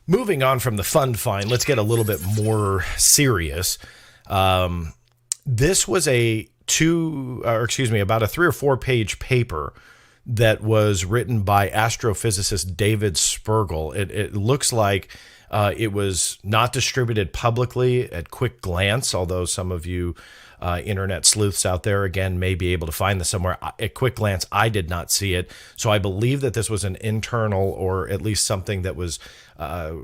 Moving on from the fun find, let's get a little bit more serious. This was about a 3 or 4 page paper that was written by astrophysicist David Spergel. It looks like it was not distributed publicly at quick glance, although some of you internet sleuths out there, again, may be able to find this somewhere. At quick glance, I did not see it. So I believe that this was an internal, or at least something that was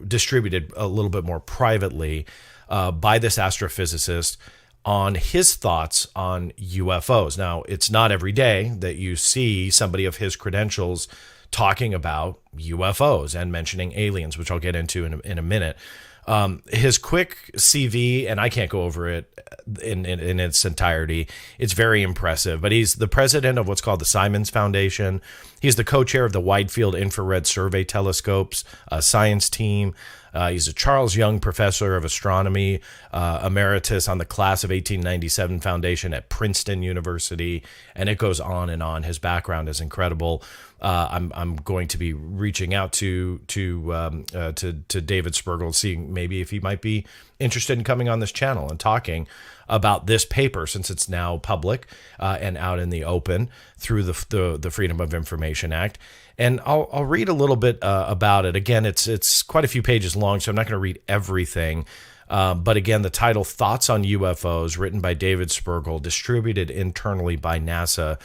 distributed a little bit more privately by this astrophysicist on his thoughts on UFOs. Now, it's not every day that you see somebody of his credentials talking about UFOs and mentioning aliens, which I'll get into in a minute. His quick CV, and I can't go over it in its entirety. It's very impressive, but he's the president of what's called the Simons Foundation. He's the co-chair of the Wide Field Infrared Survey Telescopes science team. He's a Charles Young Professor of Astronomy, emeritus on the Class of 1897 Foundation at Princeton University, and it goes on and on. His background is incredible. I'm going to be reaching out to David Spergel, seeing maybe if he might be interested in coming on this channel and talking about this paper, since it's now public and out in the open through the Freedom of Information Act. And I'll read a little bit about it. Again, it's quite a few pages long, so I'm not going to read everything. But again, the title, Thoughts on UFOs, written by David Spergel, distributed internally by NASA.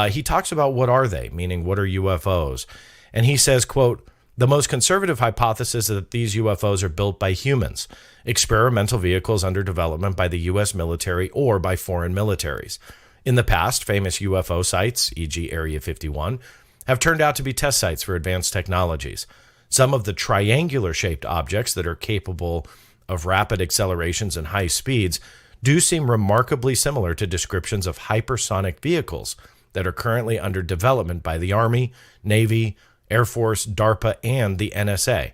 He talks about what are they, meaning what are UFOs? And he says, quote, "The most conservative hypothesis is that these UFOs are built by humans, experimental vehicles under development by the U.S. military or by foreign militaries. In the past, famous UFO sites, e.g. Area 51, have turned out to be test sites for advanced technologies. Some of the triangular-shaped objects that are capable of rapid accelerations and high speeds do seem remarkably similar to descriptions of hypersonic vehicles that are currently under development by the Army, Navy, Air Force, DARPA, and the NSA.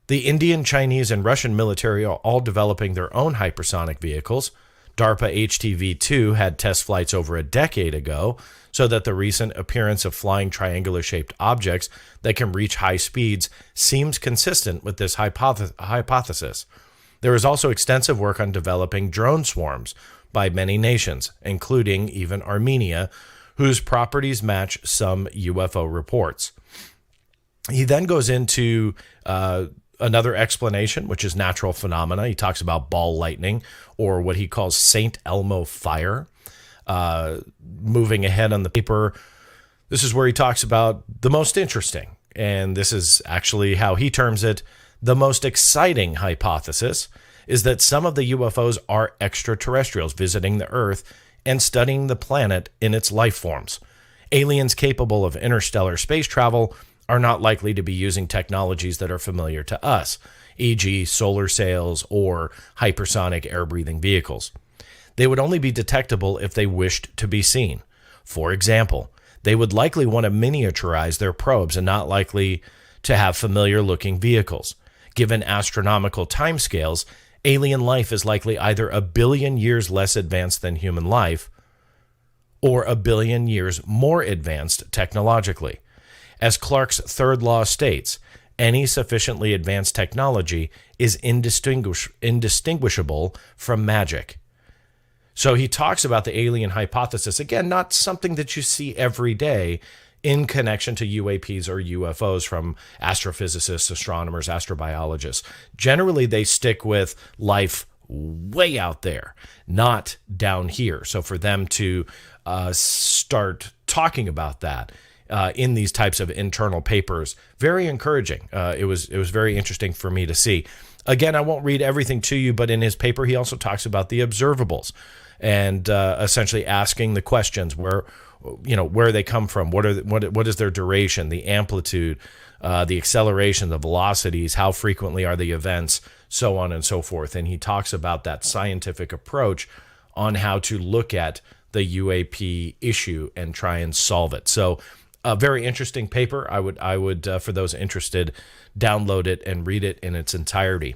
The Indian, Chinese, and Russian military are all developing their own hypersonic vehicles. DARPA HTV-2 had test flights over a decade ago, so that the recent appearance of flying triangular-shaped objects that can reach high speeds seems consistent with this hypothesis. There is also extensive work on developing drone swarms by many nations, including even Armenia, whose properties match some UFO reports." He then goes into another explanation, which is natural phenomena. He talks about ball lightning, or what he calls St. Elmo fire. Moving ahead on the paper, this is where he talks about the most interesting, and this is actually how he terms it, the most exciting hypothesis is that some of the UFOs are extraterrestrials visiting the Earth and studying the planet in its life forms. Aliens capable of interstellar space travel are not likely to be using technologies that are familiar to us, e.g. solar sails or hypersonic air-breathing vehicles. They would only be detectable if they wished to be seen. For example, they would likely want to miniaturize their probes and not likely to have familiar-looking vehicles. Given astronomical timescales, alien life is likely either a billion years less advanced than human life or a billion years more advanced technologically. As Clarke's third law states, any sufficiently advanced technology is indistinguishable from magic. So he talks about the alien hypothesis, again, not something that you see every day in connection to UAPs or UFOs from astrophysicists, astronomers, astrobiologists. Generally, they stick with life way out there, not down here. So for them to start talking about that in these types of internal papers, very encouraging. It was very interesting for me to see. Again, I won't read everything to you, but in his paper, he also talks about the observables and essentially asking the questions where they come from, what is their duration, the amplitude, the acceleration, the velocities, how frequently are the events, so on and so forth. And he talks about that scientific approach on how to look at the UAP issue and try and solve it. So a very interesting paper. I would for those interested, download it and read it in its entirety.